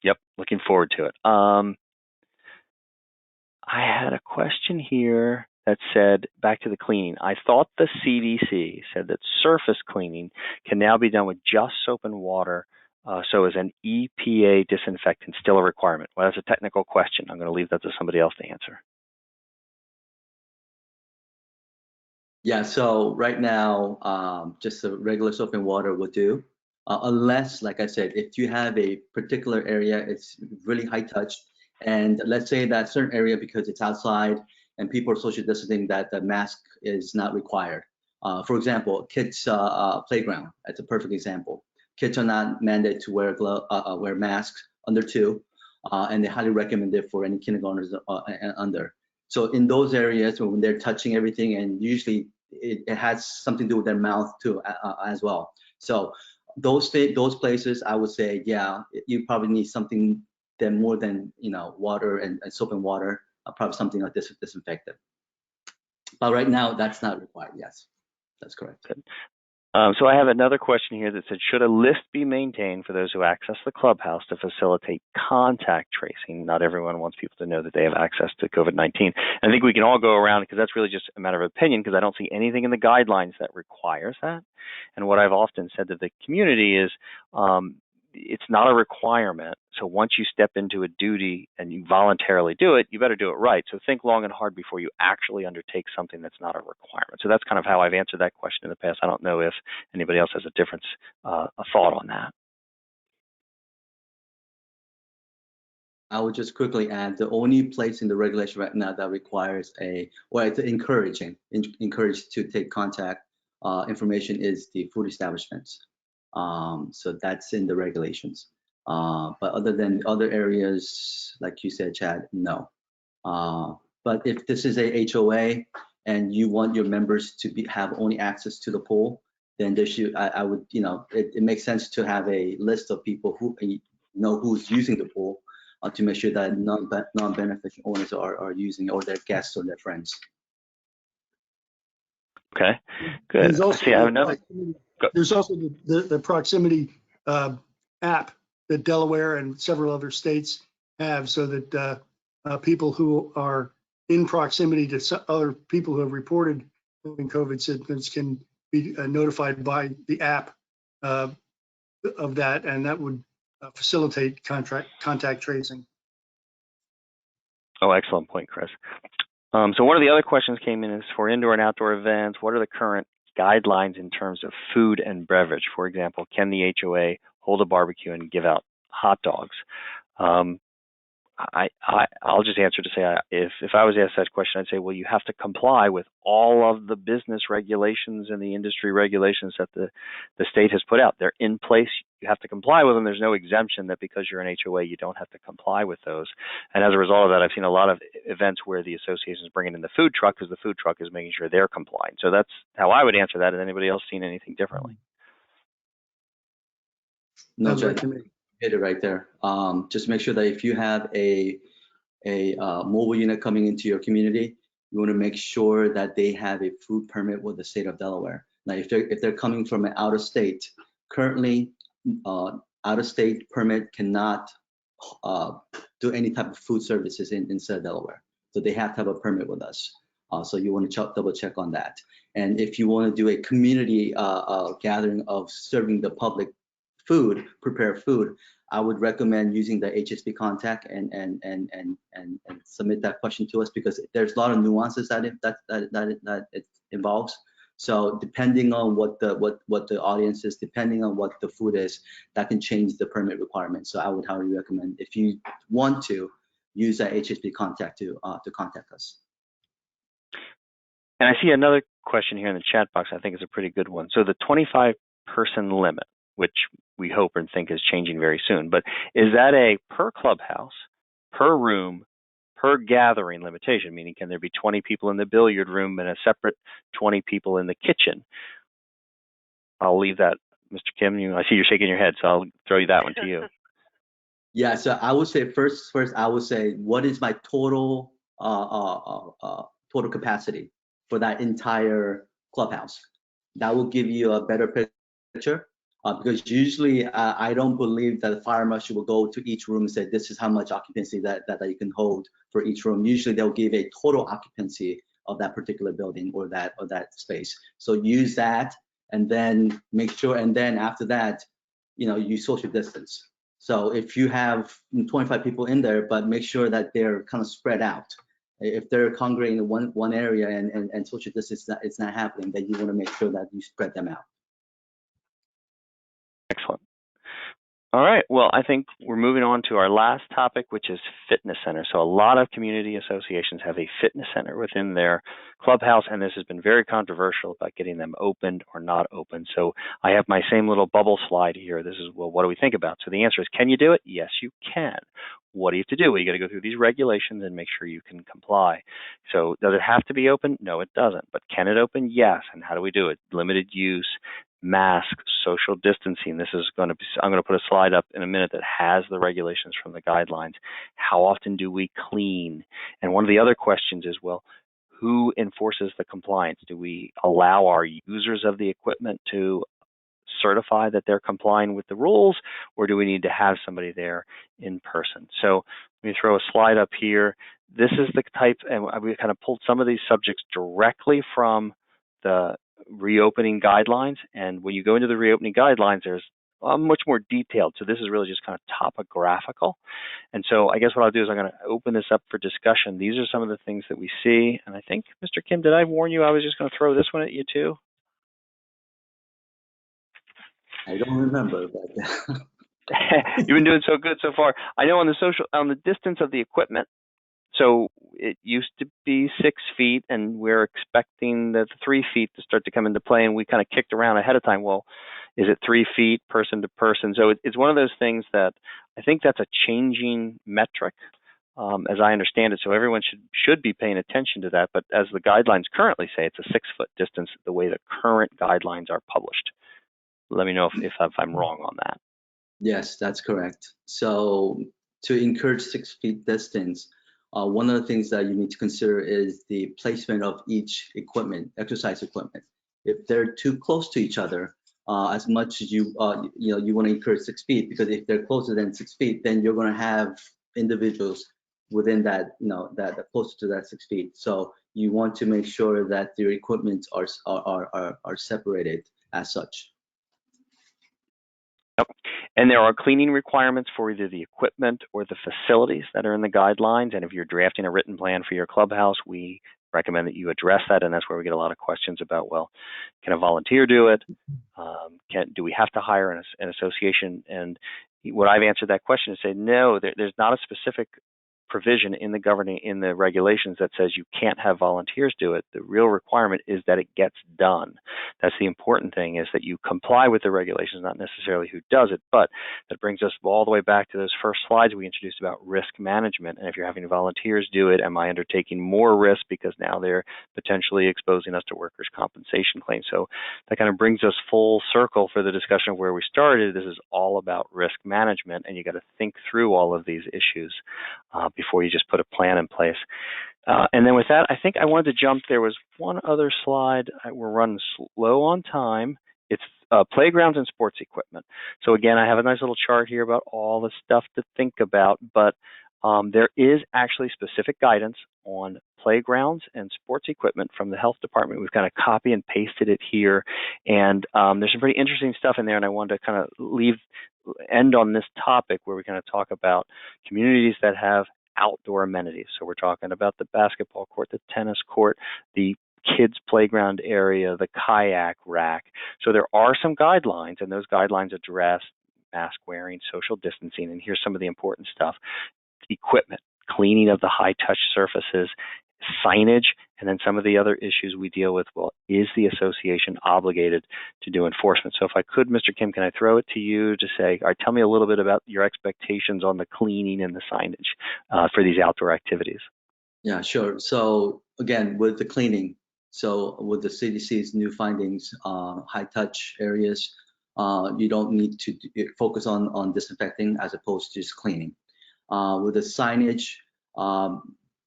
Yep, looking forward to it. I had a question here that said, back to the cleaning. I thought the CDC said that surface cleaning can now be done with just soap and water. So is an EPA disinfectant still a requirement? Well, that's a technical question. I'm going to leave that to somebody else to answer. Yeah, so right now, just the regular soap and water will do. Unless, like I said, if you have a particular area, it's really high touch. And let's say that certain area, because it's outside and people are social distancing, that the mask is not required. For example, kids' playground, that's a perfect example. Kids are not mandated to wear masks under 2, and they highly recommend it for any kindergartners and under. So in those areas, when they're touching everything, and usually it has something to do with their mouth too, as well. So those places, I would say, yeah, you probably need something more than water and soap and water, probably something like disinfectant. But right now, that's not required. Yes, that's correct. Good. So I have another question here that said, should a list be maintained for those who access the clubhouse to facilitate contact tracing? Not everyone wants people to know that they have access to COVID-19. I think we can all go around, because that's really just a matter of opinion, because I don't see anything in the guidelines that requires that. And what I've often said to the community is, it's not a requirement. So once you step into a duty and you voluntarily do it, you better do it right. So think long and hard before you actually undertake something that's not a requirement. So that's kind of how I've answered that question in the past. I don't know if anybody else has a different a thought on that. I would just quickly add, the only place in the regulation right now that requires it's encouraged to take contact information is the food establishments. So that's in the regulations. But other than other areas, like you said, Chad, no. But if this is a HOA and you want your members to have only access to the pool, then there should, I would, it makes sense to have a list of people who know who's using the pool, to make sure that non-beneficial owners are using it, or their guests or their friends. Okay, good. There's also, I have another. There's also the proximity app that Delaware and several other states have, so that people who are in proximity to other people who have reported having COVID symptoms can be notified by the app of that, and that would facilitate contact tracing. Oh, excellent point, Chris. So one of the other questions came in is, for indoor and outdoor events, what are the current guidelines in terms of food and beverage? For example, can the HOA hold a barbecue and give out hot dogs? I'll just answer to say, if I was asked that question, I'd say, well, you have to comply with all of the business regulations and the industry regulations that the state has put out. They're in place. You have to comply with them. There's no exemption that because you're an HOA, you don't have to comply with those. And as a result of that, I've seen a lot of events where the association is bringing in the food truck because the food truck is making sure they're compliant. So that's how I would answer that. Has anybody else seen anything differently? No, Chad, hit it right there. Just make sure that if you have a mobile unit coming into your community, you want to make sure that they have a food permit with the state of Delaware. Now, if they're coming from an out of state, currently out of state permit cannot do any type of food services in state of Delaware. So they have to have a permit with us. So you want to double check on that. And if you want to do a community gathering of serving the public food, prepared food, I would recommend using the HSP contact and submit that question to us, because there's a lot of nuances that it involves. So depending on what the audience is, depending on what the food is, that can change the permit requirements. So I would highly recommend, if you want to, use that HSP contact to contact us. And I see another question here in the chat box. I think is a pretty good one. So the 25-person limit, which we hope and think is changing very soon, but is that a per clubhouse, per room, per gathering limitation? Meaning, can there be 20 people in the billiard room and a separate 20 people in the kitchen? I'll leave that, Mr. Kim. I see you're shaking your head, so I'll throw that one to you. Yeah, so I would say first I would say, what is my total total capacity for that entire clubhouse? That will give you a better picture. Because usually I don't believe that the fire marshal will go to each room and say, this is how much occupancy that you can hold for each room. Usually they'll give a total occupancy of that particular building or that space. So use that, and then make sure, and then after that, you social distance. So if you have 25 people in there, but make sure that they're kind of spread out. If they're congregating in one area and social distance it's not happening, then you want to make sure that you spread them out. Excellent. All right. Well, I think we're moving on to our last topic, which is fitness centers. So a lot of community associations have a fitness center within their clubhouse, and this has been very controversial about getting them opened or not open. So I have my same little bubble slide here. This is, well, what do we think about? So the answer is, can you do it? Yes, you can. What do you have to do? Well, you got to go through these regulations and make sure you can comply. So does it have to be open? No, it doesn't. But can it open? Yes. And how do we do it? Limited use, masks, social distancing. This is going to be, I'm going to put a slide up in a minute that has the regulations from the guidelines. How often do we clean? And one of the other questions is, well, who enforces the compliance? Do we allow our users of the equipment to certify that they're complying with the rules, or do we need to have somebody there in person? So let me throw a slide up here. This is the type, and we kind of pulled some of these subjects directly from the reopening guidelines. And when you go into the reopening guidelines, there's much more detailed. So this is really just kind of topographical. And so I guess what I'll do is I'm going to open this up for discussion. These are some of the things that we see. And I think, Mr. Kim, did I warn you I was just going to throw this one at you too? I don't remember, but You've been doing so good so far. I know on the distance of the equipment, so it used to be 6 feet, and we're expecting the 3 feet to start to come into play, and we kind of kicked around ahead of time. Well, is it 3 feet person to person? So it's one of those things that I think that's a changing metric, as I understand it. So everyone should be paying attention to that. But as the guidelines currently say, it's a 6-foot distance the way the current guidelines are published. Let me know if I'm wrong on that. yes, that's correct. So to encourage 6 feet distance, one of the things that you need to consider is the placement of each equipment, exercise equipment. If they're too close to each other, as much as you want to encourage 6 feet, because if they're closer than 6 feet, then you're going to have individuals within that, that are closer to that 6 feet. So you want to make sure that their equipment are separated as such. Yep. And there are cleaning requirements for either the equipment or the facilities that are in the guidelines. And if you're drafting a written plan for your clubhouse, we recommend that you address that. And that's where we get a lot of questions about, well, can a volunteer do it? Do we have to hire an association? And what I've answered that question is say, no, there's not a specific provision in the regulations that says you can't have volunteers do it. The real requirement is that it gets done. That's the important thing, is that you comply with the regulations, not necessarily who does it. But that brings us all the way back to those first slides we introduced about risk management. And if you're having volunteers do it, am I undertaking more risk because now they're potentially exposing us to workers' compensation claims? So that kind of brings us full circle for the discussion of where we started. This is all about risk management, and you got to think through all of these issues before you just put a plan in place. And then with that, I think I wanted to jump. There was one other slide. We're running slow on time. It's playgrounds and sports equipment. So again, I have a nice little chart here about all the stuff to think about, but there is actually specific guidance on playgrounds and sports equipment from the health department. We've kind of copy and pasted it here, and there's some pretty interesting stuff in there, and I wanted to kind of end on this topic where we kind of talk about communities that have outdoor amenities. So we're talking about the basketball court, the tennis court, the kids playground area, the kayak rack. So there are some guidelines, and those guidelines address mask wearing, social distancing, and here's some of the important stuff. Equipment, cleaning of the high touch surfaces, signage, and then some of the other issues we deal with. Well, is the association obligated to do enforcement? So if I could, Mr. Kim, can I throw it to you to say, all right, tell me a little bit about your expectations on the cleaning and the signage for these outdoor activities? Yeah, sure. So again, with the cleaning, so with the CDC's new findings, high touch areas, you don't need to focus on disinfecting as opposed to just cleaning. With the signage,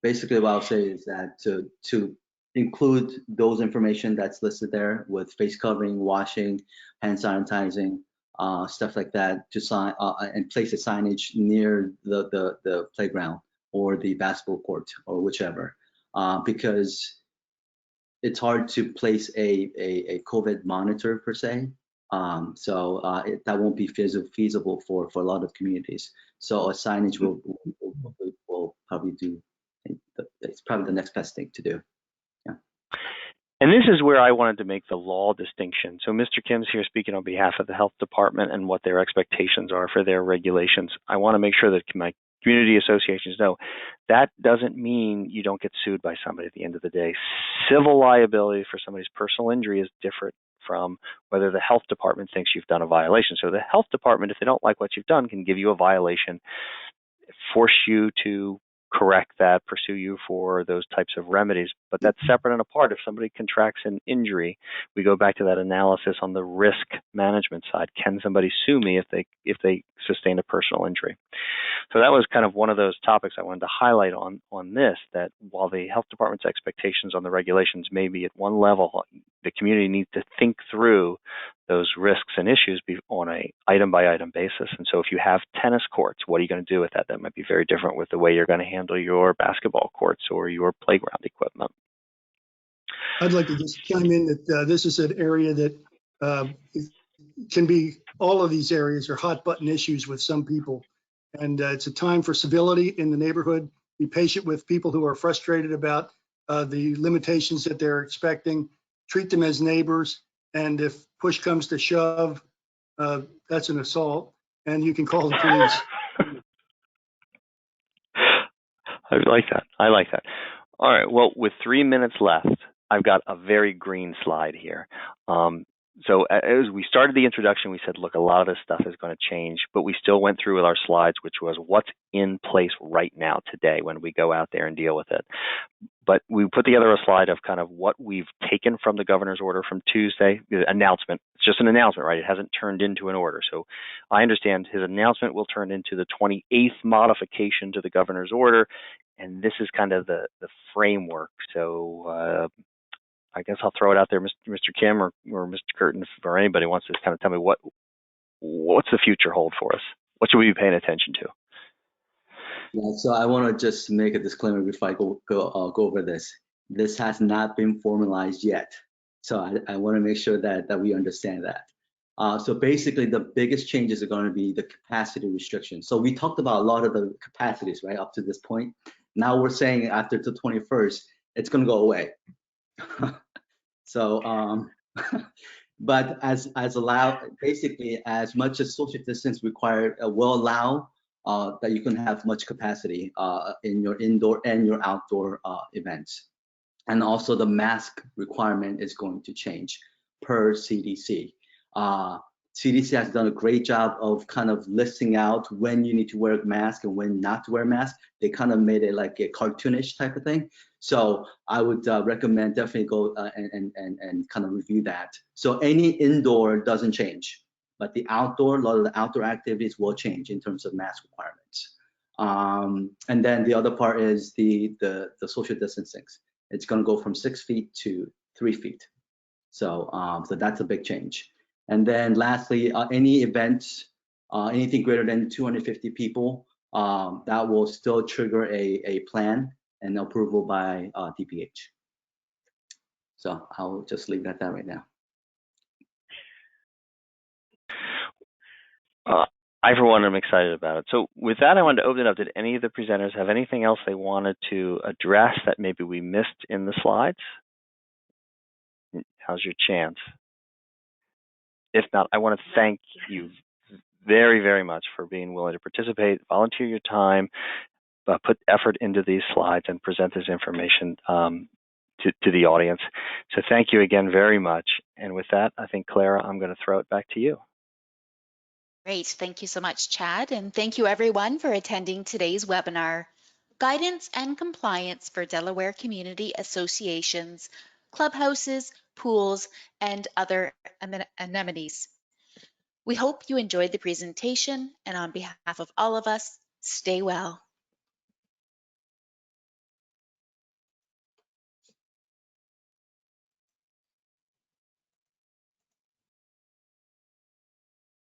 basically what I'll say is that to include those information that's listed there with face covering, washing, hand sanitizing, stuff like that, to sign and place a signage near the playground or the basketball court or whichever, because it's hard to place a COVID monitor per se. So that won't be feasible for a lot of communities. So a signage will probably do. It's probably the next best thing to do. Yeah. And this is where I wanted to make the law distinction. So Mr. Kim's here speaking on behalf of the health department and what their expectations are for their regulations. I want to make sure that my community associations know that doesn't mean you don't get sued by somebody at the end of the day. Civil liability for somebody's personal injury is different from whether the health department thinks you've done a violation. So the health department, if they don't like what you've done, can give you a violation, force you to correct that, pursue you for those types of remedies. But that's separate and apart. If somebody contracts an injury, we go back to that analysis on the risk management side. Can somebody sue me if they sustain a personal injury? So that was kind of one of those topics I wanted to highlight on this, that while the health department's expectations on the regulations may be at one level, the community needs to think through those risks and issues on a item by item basis. And so if you have tennis courts, what are you going to do with that? That might be very different with the way you're going to handle your basketball courts or your playground equipment. I'd like to just chime in that this is an area that can be all of these areas are hot button issues with some people. And it's a time for civility in the neighborhood. Be patient with people who are frustrated about the limitations that they're expecting. Treat them as neighbors. And if push comes to shove, that's an assault, and you can call the police. I like that. I like that. All right. Well, with 3 minutes left, I've got a very green slide here. So as we started the introduction, we said, look, a lot of this stuff is going to change, but we still went through with our slides, which was what's in place right now today when we go out there and deal with it. But we put together a slide of kind of what we've taken from the governor's order from Tuesday, the announcement. It's just an announcement, right? It hasn't turned into an order. So I understand his announcement will turn into the 28th modification to the governor's order. And this is kind of the framework. So I guess I'll throw it out there, Mr. Kim or Mr. Curtin, or anybody wants to kind of tell me what's the future hold for us? What should we be paying attention to? Yeah, so I want to just make a disclaimer before I go over this. This has not been formalized yet, so I want to make sure that we understand that. So basically, the biggest changes are going to be the capacity restrictions. So we talked about a lot of the capacities, right, up to this point. Now we're saying after the 21st, it's going to go away. So, but as allowed, basically, as much as social distance required, will allow that you can have much capacity in your indoor and your outdoor events. And also the mask requirement is going to change per CDC. CDC has done a great job of kind of listing out when you need to wear a mask and when not to wear a mask. They kind of made it like a cartoonish type of thing. So I would recommend definitely go and kind of review that. So any indoor doesn't change, but the outdoor, a lot of the outdoor activities will change in terms of mask requirements. And then the other part is the social distancing. It's going to go from 6 feet to 3 feet. So so that's a big change. And then lastly, any events, anything greater than 250 people, that will still trigger a plan and approval by DPH. So I'll just leave it at that right now. I, for one, am excited about it. So with that, I wanted to open it up. Did any of the presenters have anything else they wanted to address that maybe we missed in the slides? How's your chance? If not, I want to thank you very, very much for being willing to participate, volunteer your time, put effort into these slides and present this information to the audience. So thank you again very much. And with that, I think, Clara, I'm going to throw it back to you. Great. Thank you so much, Chad. And thank you, everyone, for attending today's webinar, Guidance and Compliance for Delaware Community Associations, Clubhouses, Pools, and Other Amenities. We hope you enjoyed the presentation, and on behalf of all of us, stay well.